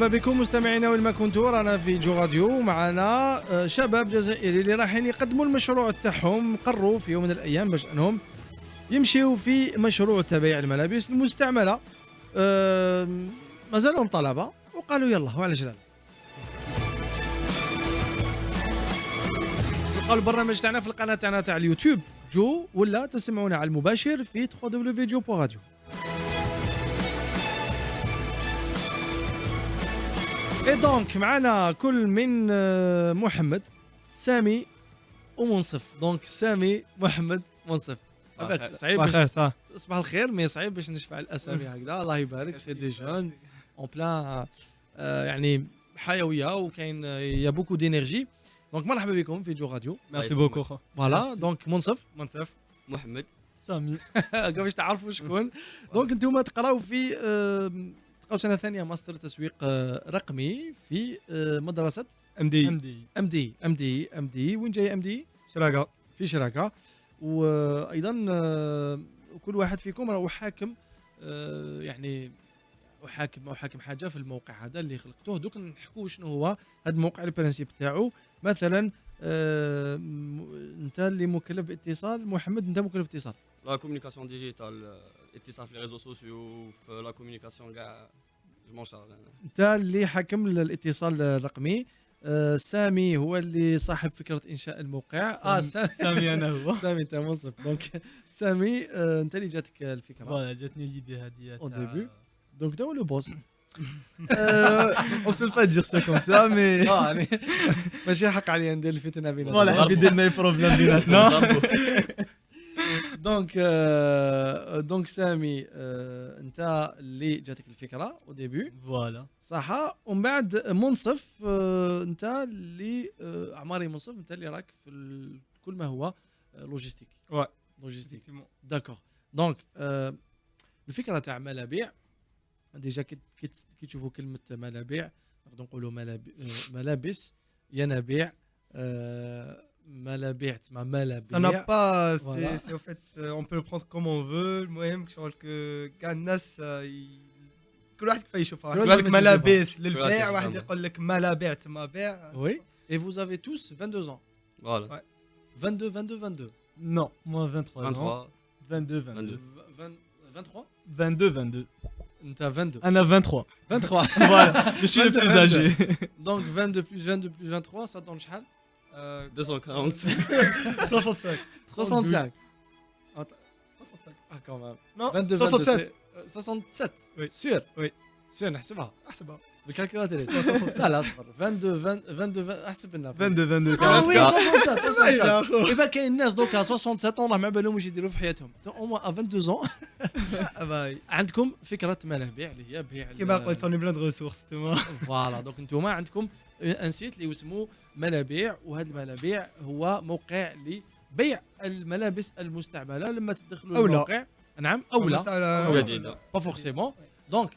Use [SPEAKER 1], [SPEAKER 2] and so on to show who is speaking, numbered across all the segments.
[SPEAKER 1] مرحبا بكم مستمعينا وين ما كنتوا. رانا في جو راديو معنا شباب جزائري اللي رايحين يقدموا المشروع تاعهم. قرروا في يوم من الايام باش انهم يمشيوا في مشروع تبيع الملابس المستعمله. مازالهم طلبه وقالوا يلا وعلاش لا. قالوا البرنامج تاعنا في القناه تاعنا تاع اليوتيوب جو، ولا تسمعونا على المباشر في www.jo.radio. اي دونك معنا كل من محمد سامي ومنصف. دونك سامي محمد منصف. صعيب باش صح صباح الخير، مي صعيب باش نشفع الاسامي هكذا. الله يبارك سي دي جون اون بلان يعني حيويه وكاين يا بوكو دينيرجي. دونك مرحبا بكم في جو راديو.
[SPEAKER 2] ميرسي بوكو.
[SPEAKER 1] فوالا دونك منصف
[SPEAKER 2] محمد
[SPEAKER 1] سامي باش تعرفوا شكون. دونك انتم تقراو في تقراو سنه ثانيه ماستر تسويق رقمي في مدرسه
[SPEAKER 2] ام دي. وين جاي ام دي؟
[SPEAKER 1] شراكه. في شراكه. وايضا كل واحد فيكم راهو حاكم يعني وحاكم حاجه في الموقع هذا اللي خلقتوه. دوك نحكوا شنو هو هذا الموقع، البرانسيب تاعو. مثلا انت اللي مكلف باتصال، محمد انت مكلف باتصال
[SPEAKER 3] لا كومونيكاسيون ديجيتال، اتصال في لي ريزو سوسيو، في لا كومونيكاسيون كاع جو مون شارج.
[SPEAKER 1] انت اللي حاكم الاتصال الرقمي. سامي هو اللي صاحب فكره انشاء الموقع.
[SPEAKER 2] سامي انا هو.
[SPEAKER 1] سامي انت منصف. دونك سامي انت اللي جاتك الفكره.
[SPEAKER 2] فوالا جاتني ليدي هذه
[SPEAKER 1] au début. Donc tu es le boss.
[SPEAKER 2] On peut pas dire ça comme ça mais
[SPEAKER 1] يعني ماشي حق عليا ندير الفتنه بيناتنا.
[SPEAKER 2] فوالا حبيت ندير ماي بروبليم بيناتنا.
[SPEAKER 1] دونك سامي انت اللي جاتك الفكره او ديبي.
[SPEAKER 2] فوالا
[SPEAKER 1] صح. ومن بعد منصف انت اللي عماري منصف، انت اللي راك في كل ما هو لوجيستيك. لوجيستيك داكور. دونك الفكره تاع ملابيع ديجا كي تشوفوا كلمه ملابيع نقدروا نقولوا ملابس، ينابيع، ملابيع تسمى ملابيع.
[SPEAKER 2] Ça n'a pas c'est en fait on peut le prendre comme on veut. المهم شغل كاع الناس كل واحد كيف يشوفها. واحد يقول لك ملابس للبيع، واحد يقول لك ملابيع تسمى بيع.
[SPEAKER 1] Oui. Et vous avez tous 22 ans.
[SPEAKER 3] Voilà.
[SPEAKER 1] 22.
[SPEAKER 2] Non, moi 23 ans. 22. 22.
[SPEAKER 1] انت 22.
[SPEAKER 2] انا 23. Voilà, je suis le plus âgé.
[SPEAKER 1] Donc 22 plus 23 ça donne شحال؟
[SPEAKER 3] 240.
[SPEAKER 2] 65.
[SPEAKER 1] 65. Ah quand même.
[SPEAKER 2] Non,
[SPEAKER 1] 67. 67.
[SPEAKER 2] Oui.
[SPEAKER 1] Sûr.
[SPEAKER 2] Oui.
[SPEAKER 1] Sûr نحسبها.
[SPEAKER 2] احسبها.
[SPEAKER 1] بالكالكولاتور. لا صفر. 22 احسب لنا.
[SPEAKER 2] 22.
[SPEAKER 1] اه وي 67. يبقى كاين ناس دوكا 67 والله ما بالهم واش يديروا في حياتهم. او موا 22 عندكم فكره ملابيع اللي هي بيع.
[SPEAKER 2] كيما قلت اوني بلان دو ريسورس تما.
[SPEAKER 1] فوالا دونك انتوما عندكم ان سيت اللي اسمه ملابيع، وهذا الملابيع هو موقع لبيع الملابس المستعمله لما تدخلوا الموقع. نعم او لا
[SPEAKER 3] جديده
[SPEAKER 1] با فورسيمون. دونك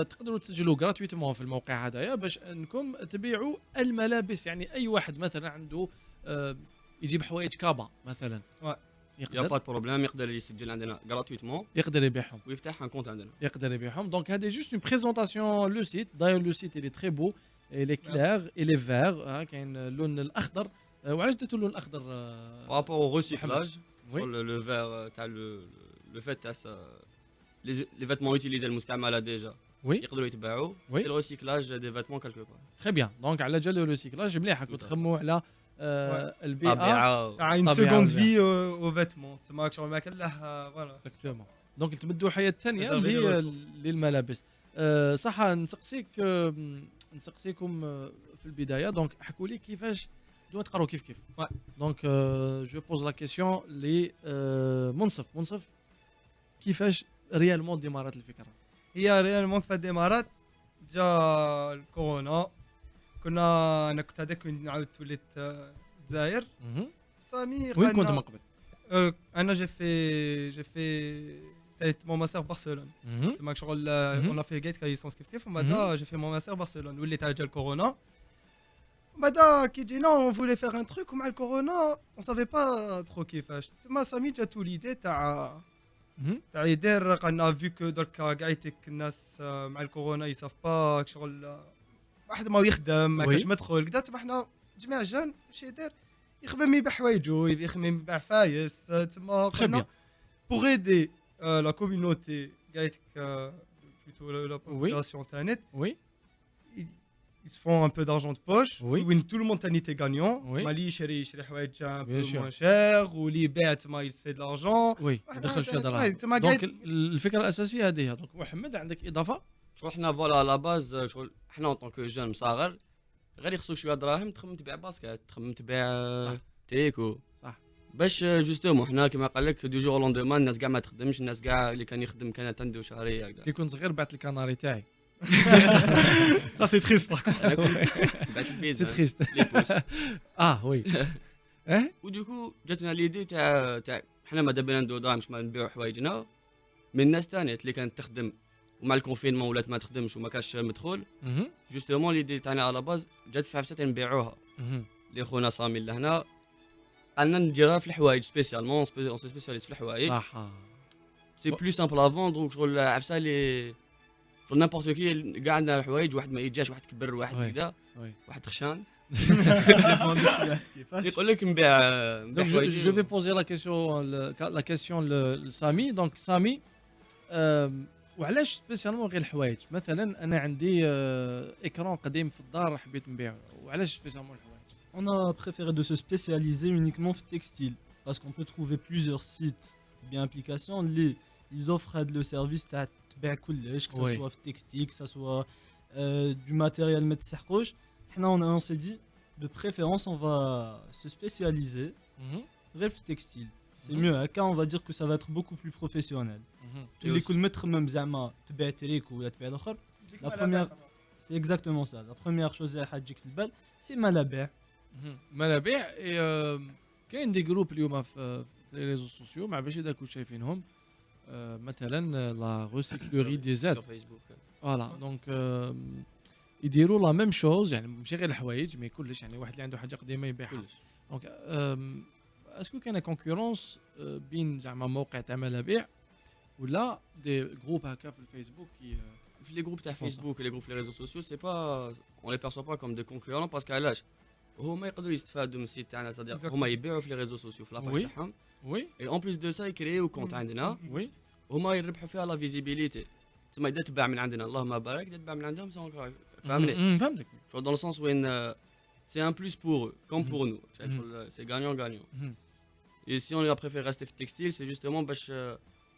[SPEAKER 1] تقدروا تسجلوا غراتويتمون في الموقع هذايا باش انكم تبيعوا الملابس. يعني اي واحد مثلا عنده يجيب حوايج كابا مثلا
[SPEAKER 3] يا با بروبليم، يقدر يسجل عندنا غراتويتمون،
[SPEAKER 1] يقدر يبيعهم
[SPEAKER 3] ويفتح ان كونت عندنا.
[SPEAKER 1] يقدر يبيعهم. دونك هذه جوست اون بريزونطاسيون لو سيت. داير لو سيت اللي تري بو لي كلير اي لي فير. كاين اللون الاخضر. وعلاش درتوا اللون الاخضر؟
[SPEAKER 3] بارابور او ريسيكلاج.
[SPEAKER 1] Oui.
[SPEAKER 3] Le verre تاع le fait تاع les vêtements utilisés المستعمله ديجا
[SPEAKER 1] وي
[SPEAKER 3] يقدروا يتباعوا.
[SPEAKER 1] Oui.
[SPEAKER 3] c'est le recyclage des vêtements quelque part.
[SPEAKER 1] تري بيان. دونك على جال لو ريسيكلاج مليح راكم تخموا على البيئه.
[SPEAKER 3] طبيعه.
[SPEAKER 2] une seconde vie aux vêtements تما شغل ما كان له. فوالا
[SPEAKER 1] اكزاكتومون. دونك تمدوا حياه ثانيه
[SPEAKER 2] Réserver les ressources.
[SPEAKER 1] للملابس. صح. نسقسيكم في البدايه. دونك حكوا لي كيفاش دو تقراو كيف دونك جو بوز لا كيسيون لي منصف كيفاش ريالمون ديمارات الفكره؟
[SPEAKER 2] هي ريالمون كيف ديمارات جا الكورونا. انا كنت هذاك وين عاودت وليت الجزائر. سامي
[SPEAKER 1] وين كنت من قبل؟
[SPEAKER 2] انا جي في تايت مون ماستر بارسلون. تما شغل اون في جيت كاي ليسونس كيف ومن بعد جي في مون ماستر بارسلون وليت جا الكورونا. ومن بعد كي جينا اون فولي فيغ ان تروك ومع الكورونا اون سافي با ترو كيفاش. تما سامي جاتو ليدي تاع يدير قالنا فيو كو دركا كاع الناس مع الكورونا يصاف با شغل واحد ما يخدم ما
[SPEAKER 1] وي.
[SPEAKER 2] كاش مدخول كذا تما حنا جميع جون واش يدير يخدم يبيع حوايجو يخدم يبيع فايس تما
[SPEAKER 1] Très bien.
[SPEAKER 2] pour aider la communauté plutôt la population تانيت
[SPEAKER 1] Oui.
[SPEAKER 2] ils se font un peu d'argent de poche
[SPEAKER 1] Oui.
[SPEAKER 2] وين tout le monde تاني غانيون
[SPEAKER 1] Oui.
[SPEAKER 2] تما اللي يشري حوايج un
[SPEAKER 1] Bien
[SPEAKER 2] peu
[SPEAKER 1] sûr.
[SPEAKER 2] moins cher واللي يبيع تما il se fait de l'argent
[SPEAKER 1] وي
[SPEAKER 2] واحد
[SPEAKER 1] يدخل شويه
[SPEAKER 2] واحد
[SPEAKER 1] دراهم
[SPEAKER 2] تما
[SPEAKER 1] دونك
[SPEAKER 2] قاعد-
[SPEAKER 1] الفكره الاساسيه هذه هي. دونك محمد عندك اضافه
[SPEAKER 3] شغل حنا فوالا على باز شغل حنا اون طونك جون مصغر غير يخصو شويه دراهم تخمم تبيع باسكت تخمم تبيع
[SPEAKER 1] صح.
[SPEAKER 3] تريكو
[SPEAKER 1] صح.
[SPEAKER 3] باش جوستومون حنا كيما قال لك دو جور لوندومان الناس كاع ما تخدمش الناس كاع اللي كان يخدم كانت عنده شهريه هكذا
[SPEAKER 1] كي كنت صغير بعت الكناري تاعي
[SPEAKER 2] ça c'est triste par contre
[SPEAKER 3] انا كنت بعت البيز
[SPEAKER 1] سي تريست
[SPEAKER 3] لي بوس
[SPEAKER 1] وي اه
[SPEAKER 3] ودوكو جاتنا ليدي تاع حنا ما دابا ندو دراهم باش ما نبيعو حوايجنا من الناس تانيت اللي كانت تخدم ومع الكونفينمون ولات ما تخدمش وما كاش مدخول
[SPEAKER 1] مهم.
[SPEAKER 3] جوستومون ليدي تاعنا على باز جات في عفسه نبيعوها
[SPEAKER 1] مهم.
[SPEAKER 3] اللي خونا صامي لهنا قالنا نديرها في الحوايج سبيسيالمون اون سبيسياليست في الحوايج
[SPEAKER 1] صح
[SPEAKER 3] سي بلو سامبل ا فوندر شغل عفسه اللي شغل نيمبورت كي كاع عندنا الحوايج واحد ما يجاش واحد كبر واحد
[SPEAKER 1] وي.
[SPEAKER 3] كذا
[SPEAKER 1] وي.
[SPEAKER 3] واحد خشان
[SPEAKER 2] كيفاش
[SPEAKER 3] يقول لك نبيع
[SPEAKER 1] Donc je vais poser la question لسامي. دونك سامي وعلاش سبيسيالمون غير الحوايج؟ مثلا انا عندي اكران قديم في الدار حبيت نبيعه، وعلاش سبيسيالمون الحوايج؟
[SPEAKER 4] On a préféré de se spécialiser uniquement en textile parce qu'on peut trouver plusieurs sites ou bien applications ils offrent le service تاع تبيع كلش que ça
[SPEAKER 1] Oui.
[SPEAKER 4] soit في textile que ça soit du matériel ما تسحقوش. حنا on s'est dit de préférence on va se spécialiser غير في textile. C'est mieux هكا on va dire que ça va être beaucoup plus professionnel. اللي كل ما تخمم زعما تبيع تريكو ولا تبيع الاخر La première- c'est exactement ça. La première chose اللي حتجيك في البال c'est ملابع.
[SPEAKER 1] منابيع كاين دي جروب اليوم في لي ريزو سوسيو مع باش داكو شايفينهم مثلا لا ريسيكلوري دي زاد
[SPEAKER 3] فيسبوك
[SPEAKER 1] فوالا دونك يديروا لا ميم شوز يعني ماشي غير الحوايج مي كلش يعني واحد اللي عنده حاجه قديمه يبيعها
[SPEAKER 3] كلش
[SPEAKER 1] دونك اسكو كاين كونكورونس بين زعما موقع تاع ملابيع ولا دي جروب هكا في الفيسبوك
[SPEAKER 3] في لي جروب تاع
[SPEAKER 1] Font ça.
[SPEAKER 3] فيسبوك لي جروب في لي ريزو سوسيو سي با اون لي بيرسون با كوم دي كونكورون باسكو علاش هما يقدروا يستفادوا من السيت تاعنا صديق
[SPEAKER 2] Exactement.
[SPEAKER 3] هما يبيعوا في لي ريزو سوسيو في لاباج
[SPEAKER 1] Oui.
[SPEAKER 3] تاعهم
[SPEAKER 1] وي
[SPEAKER 3] اي اون بليس دو سا يكريو كونت عندنا
[SPEAKER 1] وي
[SPEAKER 3] هما يربحوا فيها لا فيزيبيليتي تسمى اذا تباع من عندنا اللهم بارك اذا تباع من عندهم فهمني
[SPEAKER 1] فهمتك
[SPEAKER 3] dans le sens où c'est un plus pour eux comme pour nous c'est gagnant-gagnant et si on a préféré rester في textile c'est justement باش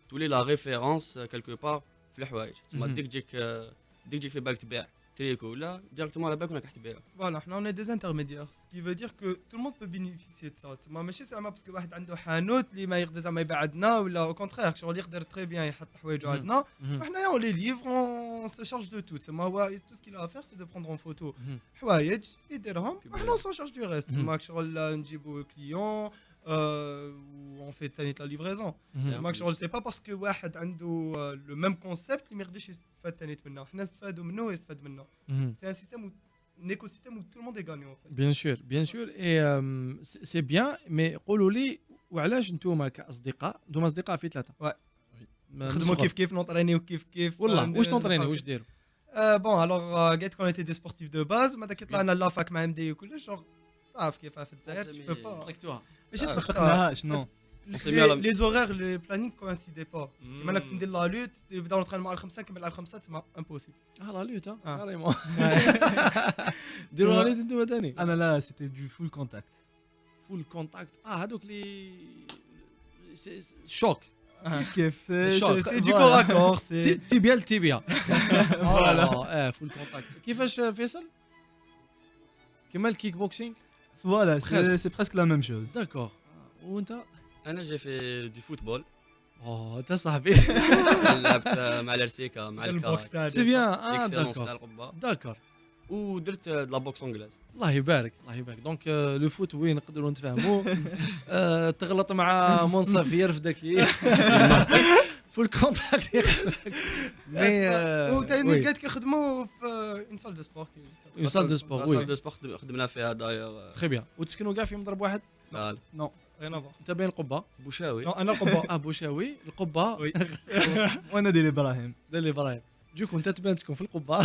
[SPEAKER 3] تولي la référence quelque part في الحوايج تسمى ديك تجيك في بالك تبيع تريكو ولا ديريكتومون على بالك انك تبيع
[SPEAKER 2] Voilà, on est des intermédiaires, ce qui veut dire que tout le monde peut bénéficier de ça. تسمى ماشي زعما باسكو واحد عنده حانوت اللي ما يقدر زعما يبيع عندنا ولا او كونترير شغل يقدر تري بيان يحط حوايجو عندنا وحنايا اون لي ليفر اون سو شارج دو تو تسمى هو تو سكيل ا فير سي دو بروندر اون فوتو حوايج يديرهم وحنا اون سو شارج دو ريست تسمى شغل نجيبو كليون اون في ثاني لا ليفريزون تسمى شغل سي با باسكو واحد عنده لو ميم كونسيبت اللي ما يقدرش يستفاد ثاني منه حنا نستفادوا منه ويستفاد منا سي ان سيستيم un écosystème où tout le monde est gagnant en fait.
[SPEAKER 1] Bien sûr et c'est bien mais قولوا لي وعلاش نتوما كاصدقاء نتوما اصدقاء في ثلاثه
[SPEAKER 2] Ouais.
[SPEAKER 1] نخدموا
[SPEAKER 2] كيف كيف نطرينيو كيف كيف
[SPEAKER 1] والله واش تنطريني واش ديروا
[SPEAKER 2] بون الوغ قالت كون ايتي دي سبورتيف دو باز بعد كي طلعنا لافاك مع مدي وكلش تعرف كيف في الجزائر tu peux pas
[SPEAKER 1] طلقتوها
[SPEAKER 2] ماشي
[SPEAKER 4] ما
[SPEAKER 2] تلقاها
[SPEAKER 4] خدناهاش نو
[SPEAKER 2] لي زورير لي بلانينغ كوانسيدي با كيما انك تندير لا لوت يبداو نطرينو مع الخمسه نكمل على الخمسه تما امبوسيبل
[SPEAKER 1] لا لوت
[SPEAKER 2] آه.
[SPEAKER 1] كاريمون ديروا لا لوت انتوما ثاني
[SPEAKER 4] انا لا c'était du full contact.
[SPEAKER 1] فول كونتاكت هذوك اللي شوك
[SPEAKER 4] كيف
[SPEAKER 2] سي دو كور اكور سي
[SPEAKER 1] تيبيا لتيبيا فوالا فول كونتاكت كيفاش فيصل كيما الكيك بوكسينغ
[SPEAKER 4] voilà
[SPEAKER 1] Presque.
[SPEAKER 4] c'est presque la même chose.
[SPEAKER 1] داكور وانت
[SPEAKER 3] انا جاي في دي فوتبول
[SPEAKER 1] انت صاحبي
[SPEAKER 3] لعبت مع الارسيكا مع
[SPEAKER 2] البوكس
[SPEAKER 3] الكاك
[SPEAKER 1] سي بيان
[SPEAKER 3] اكسلونس تاع
[SPEAKER 1] داكور
[SPEAKER 3] القبه
[SPEAKER 1] داكور
[SPEAKER 3] ودرت لا بوكس انجلاز
[SPEAKER 1] الله يبارك الله يبارك دونك لو فوت وين نقدروا نتفاهموا تغلط مع منصف يرفدك فول كونتاكت يخصك مي
[SPEAKER 2] وثاني قالت كيخدموا في اون سال دو سبور
[SPEAKER 1] اون سال دو سبور
[SPEAKER 3] سال
[SPEAKER 1] وي
[SPEAKER 3] دو سبور خدمنا فيها داير
[SPEAKER 1] تري بيان وتسكنوا كاع في مضرب واحد
[SPEAKER 3] لا
[SPEAKER 2] ريان افوار
[SPEAKER 1] انت بين القبه
[SPEAKER 3] بوشاوي
[SPEAKER 2] انا القبه
[SPEAKER 1] بوشاوي القبه
[SPEAKER 2] وي
[SPEAKER 4] وانا ديال ابراهيم.
[SPEAKER 1] ديال ابراهيم دوك انت تبان تكون في القبه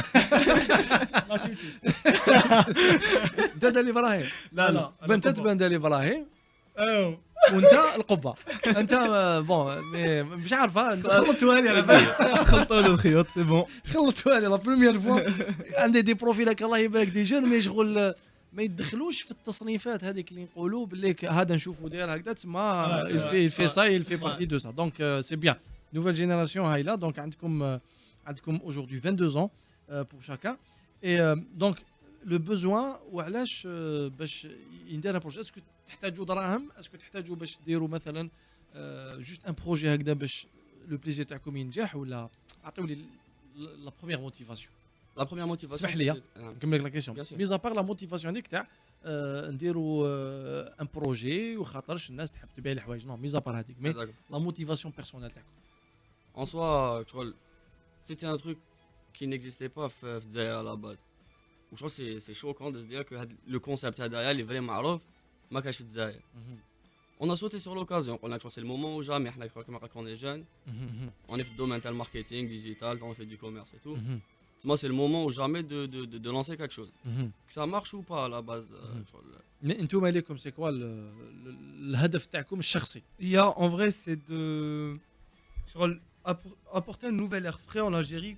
[SPEAKER 1] انت دالي ابراهيم
[SPEAKER 2] لا
[SPEAKER 1] انت تبان دالي ابراهيم وانت القبه انت بون مش عارفه خلطتوها لي على بالي
[SPEAKER 4] خلطوا له الخيوط سي بون
[SPEAKER 1] خلطتوها لي لا بروميير فوا عندي دي بروفيل هكا الله يبارك دي جون مي شغل ما يدخلوش في التصنيفات هذيك اللي نقولوا باللي هذا نشوفوا داير هكذا تما الفي ساي الفي بارتي دو سا دونك سي بيان نوفيل جينيراسيون هاي لا دونك عندكم aujourd'hui 22 ans pour chacun et donc le besoin وعلاش باش يندير بروجي اسكو تحتاجوا دراهم اسكو تحتاجوا باش ديروا مثلا جوست ان بروجي هكذا باش لو بليزير تاعكم ينجح ولا عطيو لي لا بروميير موتيفاسيون
[SPEAKER 3] La première motivation.
[SPEAKER 1] اسمح لي نكمل لك لا كيسيون ميز ابار لا موتيفاسيون هذيك تاع نديروا ان بروجي وخاطرش الناس تحب تبيع الحوايج نو ميز ابار هذيك مي لا موتيفاسيون بيرسونيل تاعكم
[SPEAKER 3] En soi, tu vois, c'était un truc qui n'existait pas à la base. Je trouve que c'est choquant de se dire que le concept derrière est vraiment معروف ما كانش في الجزائر. On a sauté sur l'occasion. On a que c'est le moment où jamais on est jeune. On est dans le domaine du marketing digital, on fait du commerce et tout. Moi, c'est le moment où jamais de lancer quelque chose. Que ça marche ou pas à la base.
[SPEAKER 1] Mais انتم عليكم c'est quoi الهدف تاعكم الشخصي؟
[SPEAKER 2] En vrai, c'est de apporter un nouvel air frais en Algérie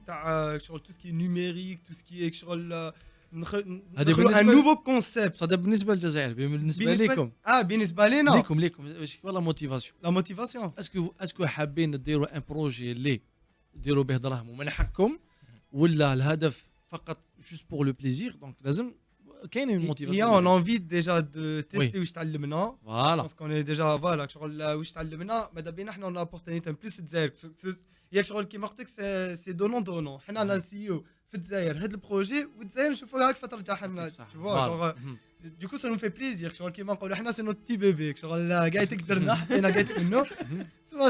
[SPEAKER 2] sur tout ce qui est numérique, tout ce qui est sur un nouveau concept.
[SPEAKER 1] هذا بالنسبه للجزائر بالنسبه لكم
[SPEAKER 2] بالنسبه لنا
[SPEAKER 1] ليكم واش هو لا موتيفاسيون
[SPEAKER 2] لا موتيفاسيون
[SPEAKER 1] اسكو حابين ديروا ان بروجي اللي ديروا به دراهم ومن حقكم ولا الهدف فقط جوست بور لو بليزير دونك لازم كاين اون موتيفاسيون
[SPEAKER 2] on a envie déjà de tester واش تعلمنا
[SPEAKER 1] فوالا
[SPEAKER 2] باسكو اون ديجا فوالا شغل واش تعلمنا ماذا بينا احنا اون ابورتونيتي بليس الجزائر ياك شغل كيما قلت لك سي دونون حنا ناسيو في الجزائر هذا البروجي والجزائر نشوفوا لها كيف ترجع لنا تشوفوا دوكو سا نو في بليزير شغل كيما نقولوا حنا سي نوت تي بيبي شغل قايتك درنا حطينا قايتك منه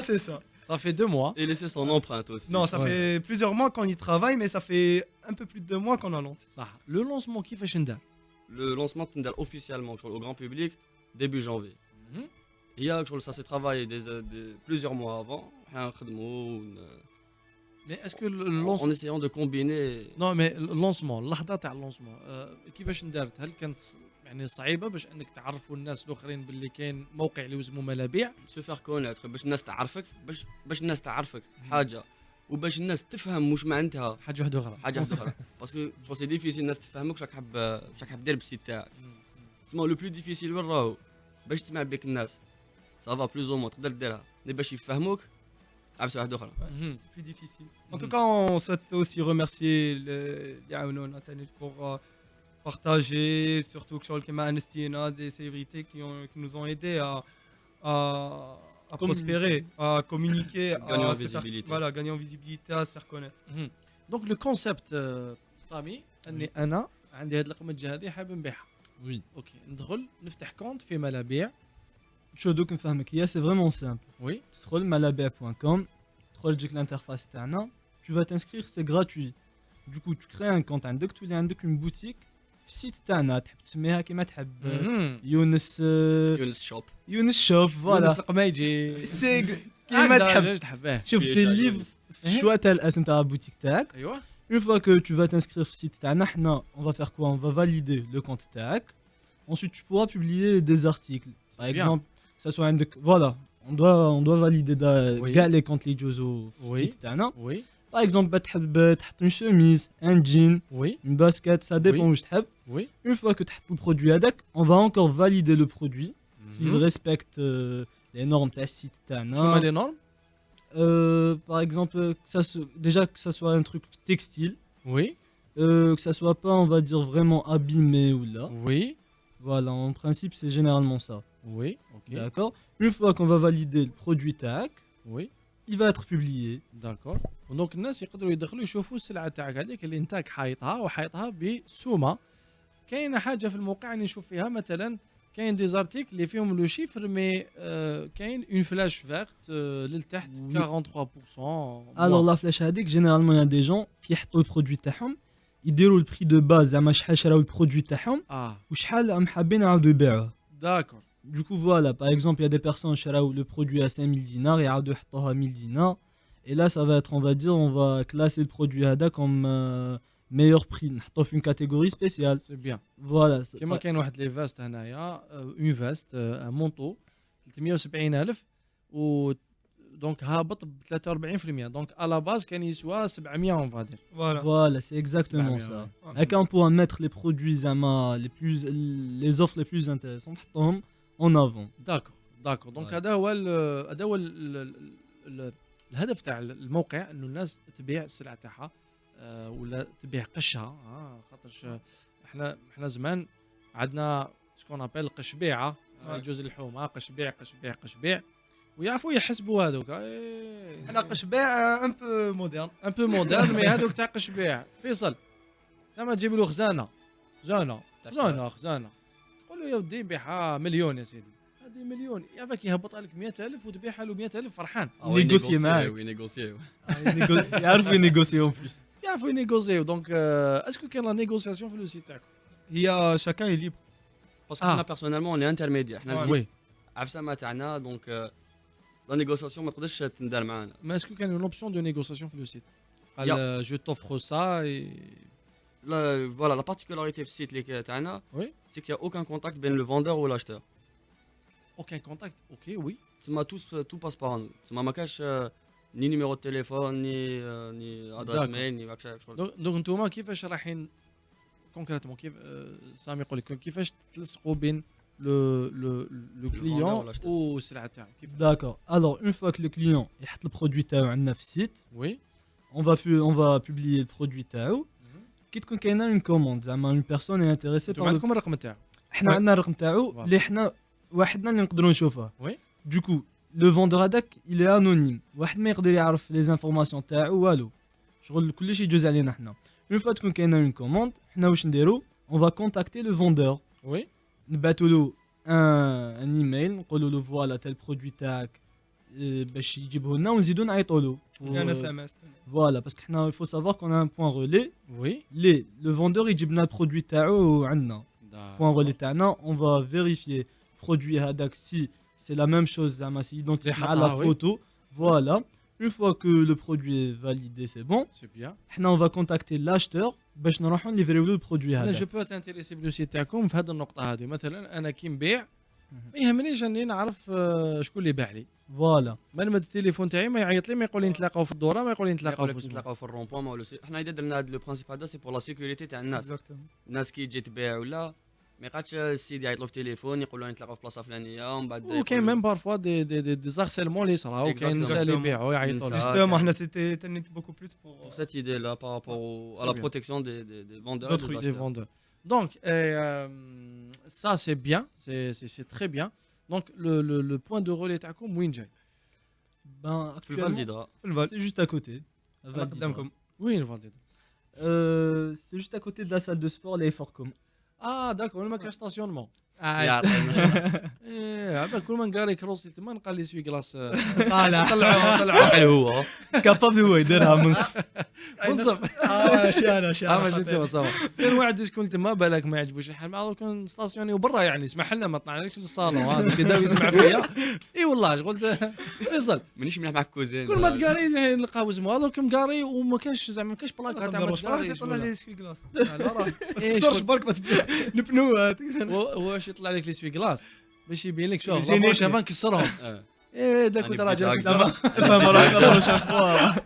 [SPEAKER 2] سي سا
[SPEAKER 1] Ça fait 2 mois.
[SPEAKER 3] Et laisser son empreinte aussi.
[SPEAKER 2] Non, ça fait plusieurs mois qu'on y travaille, mais ça fait un peu plus de 2 mois qu'on a lancé.
[SPEAKER 1] Ça. Le lancement qui fait Shindar.
[SPEAKER 3] Le lancement officiellement au grand public début janvier. Il y a ça s'est travaillé plusieurs mois avant.
[SPEAKER 1] Mais est-ce que le lancement
[SPEAKER 3] en essayant de combiner.
[SPEAKER 1] Non, mais le lancement, اللحظة تاع lancement كيفاش ندارت؟ هل كانت يعني صعيبه باش انك تعرفوا الناس الاخرين باللي كاين موقع اللي يسمو ملابيع
[SPEAKER 3] سو فير كونيتر باش الناس تعرفك باش الناس تعرفك حاجه وباش الناس تفهم واش معناتها
[SPEAKER 1] حاجه واحده اخرى
[SPEAKER 3] باسكو سي ديفيسيل الناس تفهمك واش حاب دير بالسيت تاعك تسمى لو بلو ديفيسيل وين راهو باش تسمع بك الناس سافا بلوز او مو تقدر ديرها مي باش يفهموك عبسه واحده اخرى
[SPEAKER 2] سي بلو ديفيسيل ان توكا اون سويت اوسي ريميرسيي اللي عاونونا ثاني بور partager, surtout que Anestina, des célébrités qui nous ont aidés à prospérer, à communiquer,
[SPEAKER 3] gagner en visibilité.
[SPEAKER 2] Gagner en visibilité, à se faire connaître.
[SPEAKER 1] Donc le concept, Sami, أنا عندي هذه القمة هذه حاب نبيعها.
[SPEAKER 4] Oui.
[SPEAKER 1] Ok. ندخل نفتح كونت في ملابيع.
[SPEAKER 4] شو دوك نفهمك هي c'est vraiment simple.
[SPEAKER 1] Oui.
[SPEAKER 4] تدخل malabia.com, تدخل تجيك l'interface تاعنا, tu vas t'inscrire, c'est gratuit. Du coup, tu crées un compte عندك, تولي عندك une boutique. في السيت تاعنا تحب تسميها كيما تحب يونس شوب فوالا
[SPEAKER 1] يونس القمايجي
[SPEAKER 4] سي كيما
[SPEAKER 1] تحب
[SPEAKER 4] شوف تي ليف في الشوا تاع الاسم تاع البوتيك تاعك
[SPEAKER 1] ايوا
[SPEAKER 4] une fois que tu vas t'inscrire في السيت تاعنا حنا on va faire quoi on va valider le compte تاعك ensuite tu pourras publier des articles par exemple ça soit عندك voilà on doit valider كاع les comptes اللي يجوزوا في السيت تاعنا Par exemple, tu peux une chemise, un jean, une basket, ça dépend où tu veux. Une fois que tu as le produit, on va encore valider le produit s'il respecte les normes de ta site.
[SPEAKER 1] Comment les normes
[SPEAKER 4] Par exemple, déjà que ça soit un truc textile.
[SPEAKER 1] Oui.
[SPEAKER 4] Que ça soit pas, on va dire, vraiment abîmé ou là.
[SPEAKER 1] Oui.
[SPEAKER 4] Voilà, en principe, c'est généralement ça.
[SPEAKER 1] Oui, ok.
[SPEAKER 4] D'accord. Une fois qu'on va valider le produit TAC, il va être publié.
[SPEAKER 1] D'accord. دونك الناس يقدروا يدخلوا يشوفوا السلعه تاعك هذيك اللي انت حايطها وحايطها بسومه. كاينه حاجه في الموقع اللي نشوف فيها مثلا كاين دي زارتيكل اللي فيهم لو شيفر مي كاين اون فلاش فيرت للتحت 43%.
[SPEAKER 4] الوغ لا فلاش هذيك جينيرالمون يا دي جون كيحطوا البرودوي تاعهم يديروا البري دو باز زعما شحال شراو البرودوي تاعهم وشحال راهم حابين يعاودوا يبيعوه.
[SPEAKER 1] داكور.
[SPEAKER 4] Du coup voilà, par exemple, il y a des personnes qui ont le produit à 5000 dinars et à 1000 dinars. Et là, ça va être, on va dire, on va classer le produit Hada comme meilleur prix. نحطوه في une catégorie spéciale.
[SPEAKER 1] C'est bien.
[SPEAKER 4] Voilà.
[SPEAKER 1] كما كاين واحد لي فاست هنايا اون فاست مونطو 370,000 و دونك هابط ب 43% دونك à la base كان يسوى 700 on va dire.
[SPEAKER 4] Voilà, c'est exactement ça. Et quand on pourra mettre les produits Zama, les offres les plus intéressantes en avant.
[SPEAKER 1] داكور دونك هذا هو الهدف تاع الموقع انه الناس تبيع السلعه تاعها ولا تبيع قشها خاطرش احنا زمان عندنا شكون ابل قش بيعه جوز اللحوم قش بيع ويعرفوا يحسبوا هذوك
[SPEAKER 2] انا قش بيع ان بو مودرن
[SPEAKER 1] مي هذوك تاع قش بيع فيصل زعما تجيب له خزانه تقول له يا ودي بيعها مليون يا سيدي هذه مليون يعرفك يهبط عليك 100,000 وتبيعها له 100,000 فرحان
[SPEAKER 4] ينيغوسي معاك يعرفوا ينيغوسيو بليس
[SPEAKER 1] يعرفوا ينيغوسيو دونك اسكو كاين لا نيغوسياسيون في لو سيت تاعكم
[SPEAKER 2] هي شاكان ليبر
[SPEAKER 3] باسكو حنا بيرسونيلمون اون انترميديير حنا
[SPEAKER 1] وي
[SPEAKER 3] عفسه تاعنا دونك لا نيغوسياسيون ما تقدرش تندار معانا
[SPEAKER 1] ما اسكو كاين اون اوبسيون دو نيغوسياسيون في لو سيت قال جو توفر سا
[SPEAKER 3] لا فوالا لا بارتيكولاريتي في السيت اللي تاعنا سي كي اوكان كونتاكت بين لو فوندور و لاشتور
[SPEAKER 1] aucun contact ok oui
[SPEAKER 3] تسمى tout passe par nous تسمى ما كاش ني نيميرو تليفون ني ادريس ميل ني ماكش
[SPEAKER 1] دونك نتوما كيفاش رايحين كونكريتمون كيف سامي يقول لك كيفاش تلصقوا بين le client والسلعه تاعو
[SPEAKER 4] D'accord. Alors une fois que le client يحط البرودوي تاعو عندنا في السيت
[SPEAKER 1] oui
[SPEAKER 4] on va publier le produit تاعو كي تكون كاينه une commande زعما une personne est intéressée par
[SPEAKER 1] عندكم الرقم تاعو
[SPEAKER 4] حنا عندنا الرقم تاعو اللي حنا واحدنا اللي نقدروا نشوفها
[SPEAKER 1] وي
[SPEAKER 4] du coup le vendeur هذاك il est anonyme واحد ما يقدر يعرف لي انفورماسيون تاعو والو شغل كلشي يجوز علينا حنا une fois تكون كاينه une commande حنا واش نديرو on va contacter le vendeur
[SPEAKER 1] oui
[SPEAKER 4] نبعثوا له ان ايميل نقولوا له فوالا تاع البرودوي تاعك باش يجيبه لنا ونزيدو نعيطوا له
[SPEAKER 2] انا سامس
[SPEAKER 4] فوالا باسكو حنا il faut savoir qu'on a un point relais
[SPEAKER 1] oui
[SPEAKER 4] لي le vendeur يجيب لنا البرودوي تاعو عندنا point relais تاعنا on va vérifier produit هذاك si c'est la même chose زعما سي identique à la photo voilà une fois que le produit est validé c'est bon
[SPEAKER 1] c'est bien
[SPEAKER 4] حنا on va contacter l'acheteur باش نروحوا نليفريو له البرودوي
[SPEAKER 1] انا
[SPEAKER 4] هذا
[SPEAKER 1] جو بو تانتيريسي بلوسي تاعكم في هذه النقطه هذه مثلا انا كي نبيع ما يهمنيش اني نعرف شكون اللي باع لي
[SPEAKER 4] فوالا
[SPEAKER 1] ما نمد التليفون تاعي ما يعيط لي ما يقول لي نتلاقاو في الدوره ما يقول لي
[SPEAKER 3] نتلاقاو في الرومبوان ولا حنا اذا درنا هذا لو برينسيپ هذا سي بور لا سيكوريتي تاع الناس الناس كي تجي تبيع ولا ما يقعدش السيد يعيط له في التليفون يقول له نتلاقاو في بلاصه فلانيه ومن بعد
[SPEAKER 1] وكاين ميم بارفوا دي زارسيلمون اللي صراو كاين نساء اللي يبيعوا يعيطوا
[SPEAKER 2] جوستومون حنا سيتي تنيت بوكو بلوس
[SPEAKER 3] pour cette idée là par rapport à la protection des vendeurs
[SPEAKER 1] d'autres des vendeurs donc ça c'est bien c'est très bien donc le point de relais تاعكم وين جاي
[SPEAKER 4] ben
[SPEAKER 3] في الفال ديدرا
[SPEAKER 4] c'est juste à côté
[SPEAKER 2] قدامكم
[SPEAKER 1] وين الفال ديدرا
[SPEAKER 4] c'est juste à côté de la salle de sport les Forcom
[SPEAKER 1] داكور ما كاش ستاسيونمون كل ما نقاري كروسي تما نلقى لي سوي كلاص
[SPEAKER 2] طلعوا
[SPEAKER 3] هو
[SPEAKER 4] كابابل هو يديرها منصف
[SPEAKER 1] ما جيتو صافا كاين واحد شكون تما بالك ما يعجبوش الحال معاه كون ستاسيوني وبرا يعني اسمح لنا ما طلعناش للصالون هذا كذا يسمع فيا اي والله قلت فيصل
[SPEAKER 3] مانيش مليح معك كوزين
[SPEAKER 1] كل ما تقاري نلقاو اسمه هذا كم قاري وما كانش زعما ما كانش بلاكه تاع ما تقاري
[SPEAKER 2] طلع لي سوي كلاس ما تصرش برك البنوات
[SPEAKER 1] واش يطلع لك لي سوي كلاس باش يبين لك شوف واش هذا نكسرهم داك راجل
[SPEAKER 4] فهم راه شافوها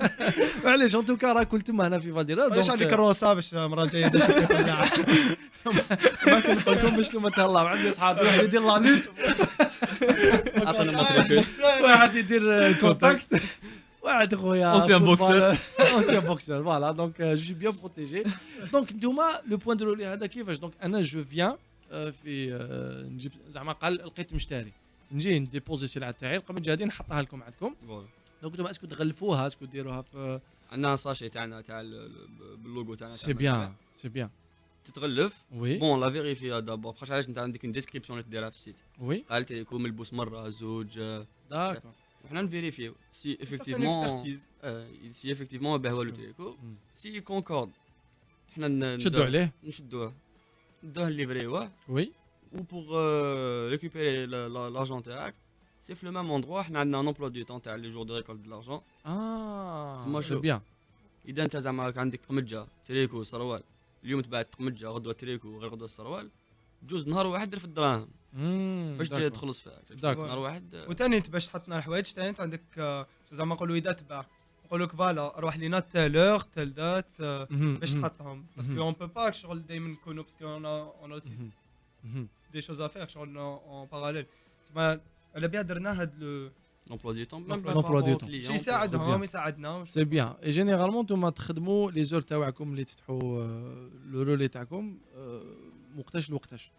[SPEAKER 1] معليش ان توكا راه كل تما هنا في فالديرا
[SPEAKER 2] واش عندك الروسه باش المره الجايه داش فيكم كاع
[SPEAKER 1] ما كنقول لكم باش لما تهلاو عندي اصحابي واحد يدير لانيت واحد يدير كونتاكت واحد خويا
[SPEAKER 4] اونسيان
[SPEAKER 1] بوكسر فوالا دونك جو سوي بيان بروتيجي دونك نتوما لو بوين دو رولي هذا كيفاش دونك انا جو فيان في نجيب زعما قال لقيت مشتري نجي نديبوزي السلعه تاعي قبل جادي نحطها لكم عندكم دونك نتوما اسكو تغلفوها اسكو ديروها في
[SPEAKER 3] عندنا ساشي تاعنا تاع باللوغو تاعنا
[SPEAKER 1] سي بيان
[SPEAKER 3] تتغلف
[SPEAKER 1] وي
[SPEAKER 3] بون لا فيريفي دابور بخاطر علاش انت عندك ديسكريبسيون اللي تديرها في السيت
[SPEAKER 1] وي
[SPEAKER 3] قالت لكم ملبوس مره زوج
[SPEAKER 1] داكور
[SPEAKER 3] وحنا نفيريفيو سي افيكتيفمون باه والو تيكو سي كونكورد حنا
[SPEAKER 1] نشدوا عليه
[SPEAKER 3] نشدوه ندوه ليفريوه
[SPEAKER 1] وي
[SPEAKER 3] ou pour récupérer l'argent تاعك سي في لو ميم اندروا حنا عندنا ان امبلوا دو طون تاع لي جور دو ريكولت دو لارجون.
[SPEAKER 1] تسمى شو بيان.
[SPEAKER 3] اذا انت زعما عندك قمجه تريكو سروال، اليوم تبعت قمجه غدوه تريكو غير غدوه السروال، جوز نهار واحد في الدراهم باش تخلص فيها نهار واحد.
[SPEAKER 2] وثاني انت باش تحط لنا الحوايج ثاني انت عندك زعما نقولوا اذا تباع نقول لك فوالا روح لينا تالور تال دات باش تحطهم باسكو اون بو با شغل دائما نكونوا باسكو اون اوسي دي شوز ا فير شغل اون باراليل تما على بها درنا هاد لو
[SPEAKER 3] l'emploi du temps
[SPEAKER 1] l'emploi du temps
[SPEAKER 2] شي يساعدهم يساعدنا
[SPEAKER 1] سي بيان اي جينيرالمون نتوما تخدموا لي زور تاعكم اللي تفتحوا لو رولي تاعكم وقتاش لوقتاش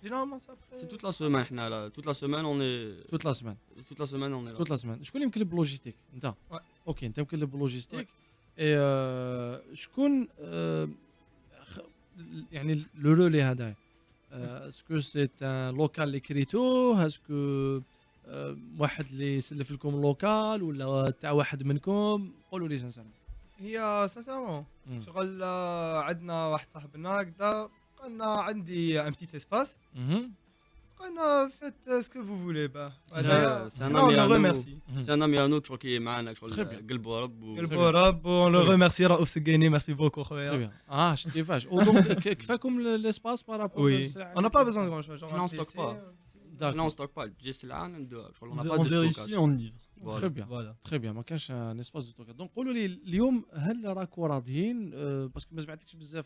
[SPEAKER 2] généralement ça
[SPEAKER 3] c'est toute la semaine حنا لا toute la semaine on est
[SPEAKER 1] toute la semaine
[SPEAKER 3] on est là
[SPEAKER 1] toute la semaine شكون اللي مكلب باللوجيستيك انت اوكي انت مكلب باللوجيستيك اي شكون يعني لو رولي هذا اسكو سي ان لوكال اللي كريتو اسكو واحد اللي يسلف لكم اللوكال ولا تاع واحد منكم قولوا لي سانسيرمون
[SPEAKER 2] هي سانسيرمون شغل عندنا واحد صاحبنا هكذا قالنا عندي ان بتيت اسباس قالنا فات سكو فو فولي با
[SPEAKER 3] سي ان امي انو شغل كي معنا شغل قلبو رب
[SPEAKER 2] اون لو ريميرسي رؤوف سقيني ميرسي بوكو خويا
[SPEAKER 1] شفت كيفاش ودونك كفاكم ليسباس بارابور
[SPEAKER 2] وي اون ا با بيزون دو غران شوز
[SPEAKER 3] نون ستوك با non stock pas تجي السلعه ندوها شغل
[SPEAKER 4] on pas de stockage on livre
[SPEAKER 1] très bien très bien ما كانش ان اسباس دو ستوك دونك قولوا لي اليوم هل راكم راضيين باسكو ما سمعتكش بزاف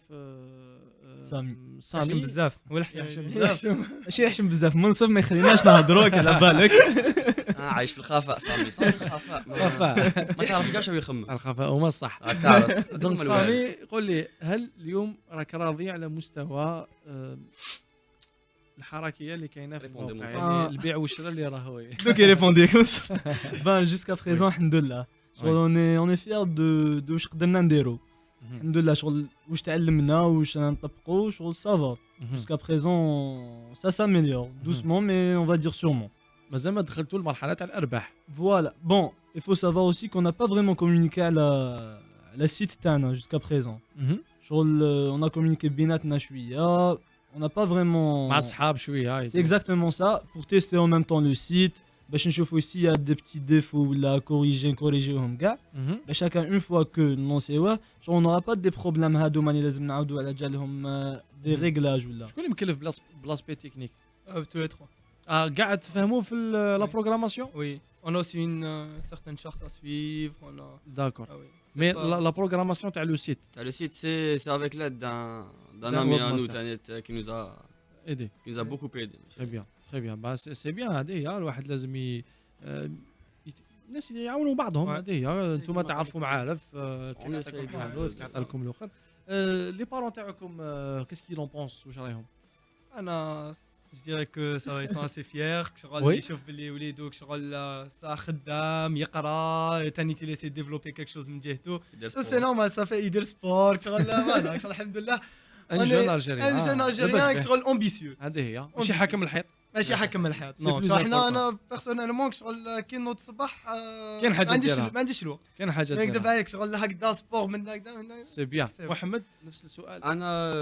[SPEAKER 2] سامي بزاف
[SPEAKER 1] يحشم بزاف
[SPEAKER 2] ماشي يحشم بزاف منصف ما يخليناش نهضروك على بالك
[SPEAKER 3] عايش في الخفاء سامي الخفاء ما تعرفش كاع شنو يخمم
[SPEAKER 1] الخفاء هما الصح
[SPEAKER 3] راك تعرف
[SPEAKER 1] دونك سامي قول لي هل اليوم راك راضي على مستوى الحركيه اللي كاينه في الموقع يعني البيع والشراء اللي راهو
[SPEAKER 2] دوك يريبوندي بان جوسكا بريزون الحمد لله شغل اون فير دو واش قدرنا نديرو الحمد لله شغل واش تعلمنا واش نطبقوا شغل سافا جوسكا بريزون سا ساميليور دوسمون مي اون فا دير سيرمون
[SPEAKER 1] مازال ما دخلتوا لمرحله تاع الارباح
[SPEAKER 4] فوالا بون il faut savoir aussi qu'on n'a pas vraiment communiqué à la site تاعنا jusqu'à présent شغل on a communiqué بيناتنا شويه on n'a pas vraiment
[SPEAKER 1] مع صحاب شويه
[SPEAKER 4] c'est exactement ça pour tester en même temps le site باش نشوفوا s'il y a des petits défauts ولا corriger كاع باش chacun une fois que نونسيوه on n'aura pas des problèmes هادو ماني لازم نعاودوا على جالهم des réglages ولا
[SPEAKER 1] شكون اللي مكلف بلاسبي تكنيك
[SPEAKER 2] tous les trois
[SPEAKER 1] قاعد تفهموا في لا بروغراماسيون
[SPEAKER 2] oui on a aussi une certaine charte à suivre on a
[SPEAKER 1] d'accord mais la programmation تاع لو سيت
[SPEAKER 3] c'est avec l'aide d'un ami à nous qui nous a
[SPEAKER 1] aidé
[SPEAKER 3] qui nous a beaucoup aidé
[SPEAKER 1] très bien bah c'est bien هذه الواحد لازم الناس يعاونوا بعضهم هذه انتم تعرفوا معارف كيعطي لكم الاخر لي بارون تاعكم كيسكي لون بونس واش رايهم
[SPEAKER 2] انا je dirais que ça va ils sont assez fiers شغل يشوف باللي وليدو شغل صح خدام يقرا ثاني تيليسي ديفلوبي كيك شوز من جهته سي نورمال صافي يدير سبور شغل فوالا شغل الحمد لله
[SPEAKER 1] ان جون الجيريان
[SPEAKER 2] شغل امبيسيو
[SPEAKER 1] هذه هي ماشي حاكم الحيط
[SPEAKER 2] ماشي حاكم الحيط نو حنا انا بيرسونيلمون شغل كي نوض الصباح
[SPEAKER 1] كاين حاجه
[SPEAKER 2] ما عنديش الوقت
[SPEAKER 1] كاين حاجه
[SPEAKER 2] ما نكذب عليك شغل هكذا سبور من هكذا
[SPEAKER 1] سي بيان محمد نفس السؤال
[SPEAKER 3] انا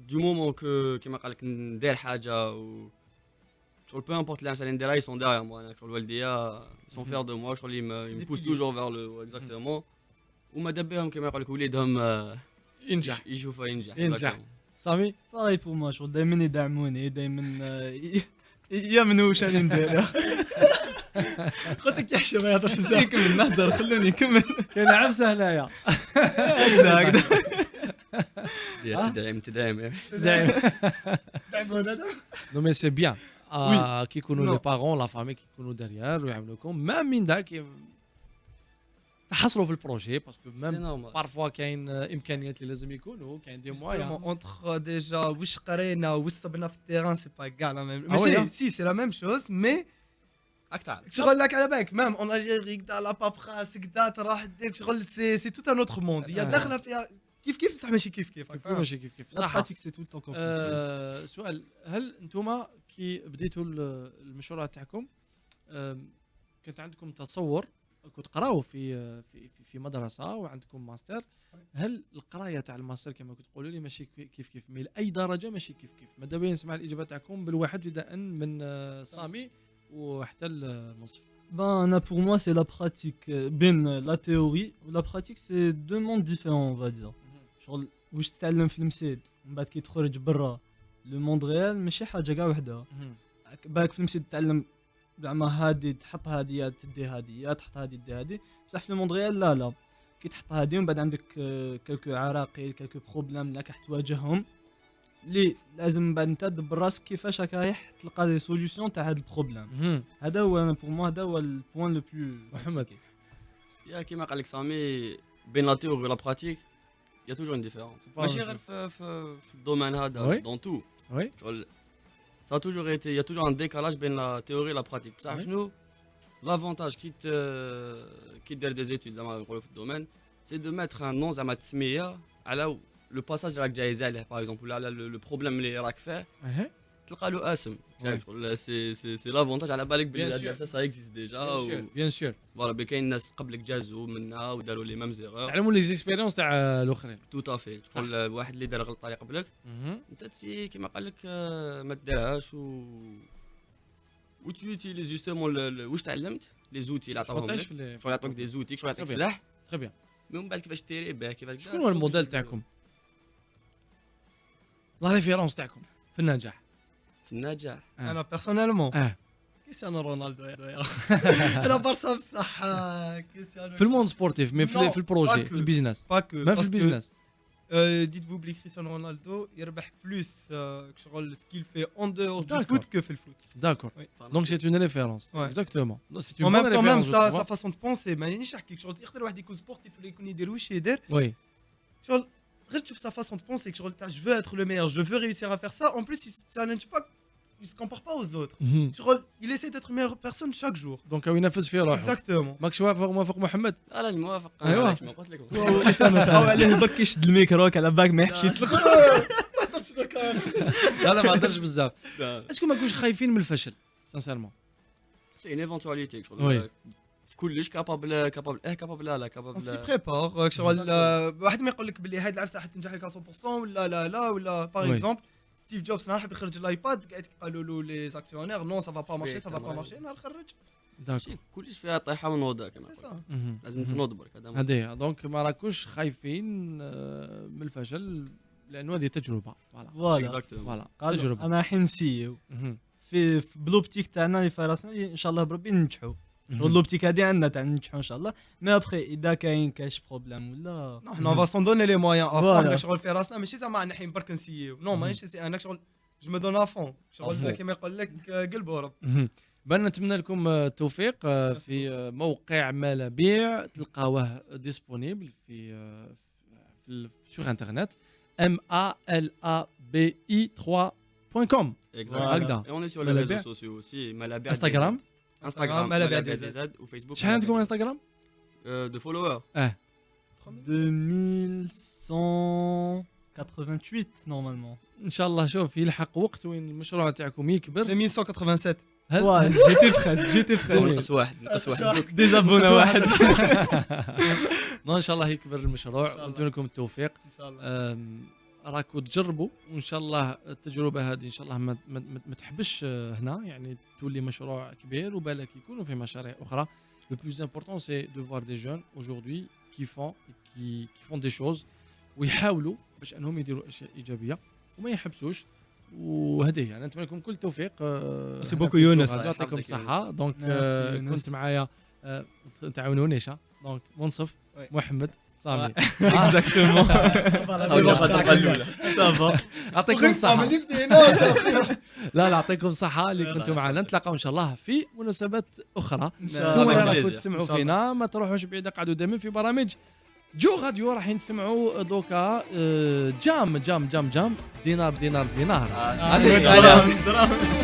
[SPEAKER 3] دو مومون كيما قال لك ندير حاجه و شغل peu importe les اللي نديرها ils sont derrière moi شغل والديا ils sont fiers de moi شغل ils me poussent toujours vers le haut exactement وما دبيهم كيما يقول لك وليدهم
[SPEAKER 1] ينجح
[SPEAKER 3] يشوفه ينجح
[SPEAKER 1] سامي
[SPEAKER 4] pareil pour moi شغل دائما يدعموني دائما يامنوا واش راني ندير
[SPEAKER 2] قلت لك يحشم ما يهضرش
[SPEAKER 4] بزاف كمل نهضر خلوني نكمل
[SPEAKER 1] كاين عمسه هنايا
[SPEAKER 2] هكذا
[SPEAKER 3] تدعم
[SPEAKER 1] نو مي سي بيان كي يكونوا لي بارون لا فامي كي يكونوا داريار ويعاونوكم مام من داك تحصلوا في البروجي باسكو ميم بارفوا كاين امكانيات اللي لازم يكونوا كاين دي مويان
[SPEAKER 2] اونتر ديجا واش قرينا واش صبنا في التيران سي با كاع لا ميم ماشي سي سي لا ميم شوز مي
[SPEAKER 3] راك تعرف
[SPEAKER 2] شغل لك على بالك ميم اون الجيري كدا لا بابراس كدا تروح ديك شغل سي تو ان اوتر موند هي داخله فيها كيف بصح ماشي كيف
[SPEAKER 1] ماشي كيف
[SPEAKER 4] صح براتيك سي تو التون
[SPEAKER 1] سؤال هل انتم كي بديتوا المشروع تاعكم كانت عندكم تصور كنت تقراو في مدرسه وعندكم ماستر هل القرايه تاع الماستر كما كنت تقولوا لي ماشي كيف من اي درجه ماشي كيف ما دابا نسمع الاجابه تاعكم بالواحد ابتداء من سامي وحتى المنصف.
[SPEAKER 4] Ben, pour moi, c'est la pratique. Ben, la théorie ou la pratique, c'est deux mondes différents, on va dire. شغل واش تتعلم في المسيد ومن بعد كي تخرج برا لو موند ريال ماشي حاجه كاع وحده. بالك في المسيد تتعلم زعما هادي تحط هادي تدي هادي تحط هادي تدي هادي، بصح في الموند ريال لا كي تحط هادي ومن بعد عندك كلكو عراقيل كلكو بروبليم اللي راك تواجههم اللي لازم من بعد انت تدبر راسك كيفاش رايح تلقى دي سوليوشن تاع هاد البروبليم. هذا هو انا بور موا هذا هو البوان لو بلو.
[SPEAKER 1] محمد
[SPEAKER 3] يا كيما قال لك سامي بين لا تhéorie ولا براتيك il y a toujours une différence. ماشي غير في الدومين هذا دون تو.
[SPEAKER 1] وي
[SPEAKER 3] ça a toujours été il y a toujours un décalage بين la théorie et la pratique. بصح شنو l'avantage كي دير des études زعما نقولوا في الدومين c'est de mettre un nom زعما تسميه على لو باساج اللي راك جايز عليه باغ اكزومبل ولا على لو بروبليم اللي راك فيه تلقى له اسم. سي لافونتاج على بالك بلي سا اكزيست ديجا
[SPEAKER 1] بيان سور
[SPEAKER 3] فوالا كاين ناس قبلك جازوا منها وداروا لي ميم زيرور
[SPEAKER 1] تعلموا لي زيكسبيريونس تاع الاخرين.
[SPEAKER 3] تو تافي شغل واحد اللي دار غلطه قبلك انت كيما قال لك ما ديرهاش و تو يوتيليز جوستومون واش تعلمت لي زوتي اللي عطاوهم لك شغل يعطوك دي زوتي شغل يعطيك سلاح
[SPEAKER 1] تري بيان
[SPEAKER 3] من بعد كيفاش تيري به كيفاش
[SPEAKER 1] شكون هو الموديل تاعكم لا ريفيرونس تاعكم في النجاح؟
[SPEAKER 3] في النجاح
[SPEAKER 2] انا بيرسونيلمون كريستيانو رونالدو انا برشا بصح كريستيانو
[SPEAKER 1] في الموند سبورتيف مي في البروجي في البيزنس ما في البيزنس.
[SPEAKER 2] dites-vous que Cristiano Ronaldo يربح بلوس شغل سكيل في اون دور دو فوت كو في الفوت.
[SPEAKER 1] داكور دونك سي اون ريفيرونس اكزاكتومون سي
[SPEAKER 2] اون ميم كومام سا فاسون دو بونسي مانيش نحكي شغل يقدر واحد يكون سبورتيف ولا يكون يدير واش يدير
[SPEAKER 1] وي
[SPEAKER 2] شغل غير تشوف sa façon de penser que je veux être le meilleur, je veux réussir à faire ça. En plus, il se challenge pas, il se compare pas aux autres. Il essaie d'être une meilleure personne chaque jour.
[SPEAKER 1] Donc il ينافس في روحه.
[SPEAKER 2] Exactement.
[SPEAKER 1] ماكش موافق محمد؟
[SPEAKER 3] لا لا موافق.
[SPEAKER 1] ايوا
[SPEAKER 3] ما قلت لك
[SPEAKER 4] هو عليه برك يشد الميكرو على باك ما يحبش يطلق.
[SPEAKER 1] لا ما هضرش بزاف. اسكو ما كنتوش خايفين من الفشل سانسيرمون؟
[SPEAKER 3] سي اون ايفونتواليتي
[SPEAKER 1] وي
[SPEAKER 3] كلش كابابل لا كابابل
[SPEAKER 2] سي بريبار شغل واحد ما يقول لك باللي هاد العفسه حتنجح لك 100% ولا باغ اكزومبل ستيف جوبز نهار حب يخرج الايباد قاعد قالوا له لي زاكسيونير نو سافا با مارشي نهار خرج
[SPEAKER 1] داكور
[SPEAKER 3] كلش فيها طيحه ونوضه كما لازم تنوض برك
[SPEAKER 1] هذه دونك ما راكوش خايفين من الفشل لانه هذه تجربه
[SPEAKER 4] فوالا تجربه. انا الحين نسيو في بلوبتيك تاعنا اللي في راسنا ان شاء الله بربي ننجحوا. اللوبتيك هذه عندنا تاع ننجحوا ان شاء الله. مي ابخي اذا كاين كاش بروبليم ولا
[SPEAKER 2] حنا فا سون دوني لي مويان افون شغل في راسنا ماشي زعما انا الحين برك نسيو نو ماشي سي انا شغل جو مو دون افون شغل كيما يقول لك قلب ورب.
[SPEAKER 1] بان نتمنى لكم التوفيق في موقع مالابيع تلقاوه ديسپونيبل في سور انترنت malabi3.com
[SPEAKER 3] هكذا. Et on est sur les réseaux sociaux aussi Malabia
[SPEAKER 1] Instagram
[SPEAKER 3] Malabia DZ ou Facebook.
[SPEAKER 1] شحال عندكم انستغرام؟
[SPEAKER 3] de followers
[SPEAKER 4] 2188 نورمالمون.
[SPEAKER 1] ان شاء الله شوف يلحق وقت وين المشروع تاعكم يكبر.
[SPEAKER 2] 2187
[SPEAKER 4] جيتي فريس
[SPEAKER 3] نقص واحد
[SPEAKER 4] ديزابونا واحد.
[SPEAKER 1] ان شاء الله يكبر المشروع ونتمنى لكم التوفيق
[SPEAKER 2] ان شاء الله.
[SPEAKER 1] راكم تجربوا وان شاء الله التجربه هذه ان شاء الله ما تحبش هنا يعني تولي مشروع كبير وبالك يكونوا في مشاريع اخرى. Le plus important c'est de voir des jeunes aujourd'hui qui font des choses ويحاولوا باش انهم يديروا اشياء ايجابيه وما يحبسوش. وهذه يعني نتمنى لكم كل التوفيق.
[SPEAKER 2] سي بوكو يونس
[SPEAKER 1] يعطيكم الصحه. دونك كنت معايا تعاونوني دونك منصف محمد سامي
[SPEAKER 4] اكزاكتومون
[SPEAKER 1] يعطيكم الصحه. لا يعطيكم الصحه اللي كنتوا معنا. نتلاقاو ان شاء الله في مناسبات اخرى. انتم راكم تسمعوا فينا ما تروحوش بعيد قعدوا دائما في برامج جو غاديو راح نسمعوا دوكا جام دينار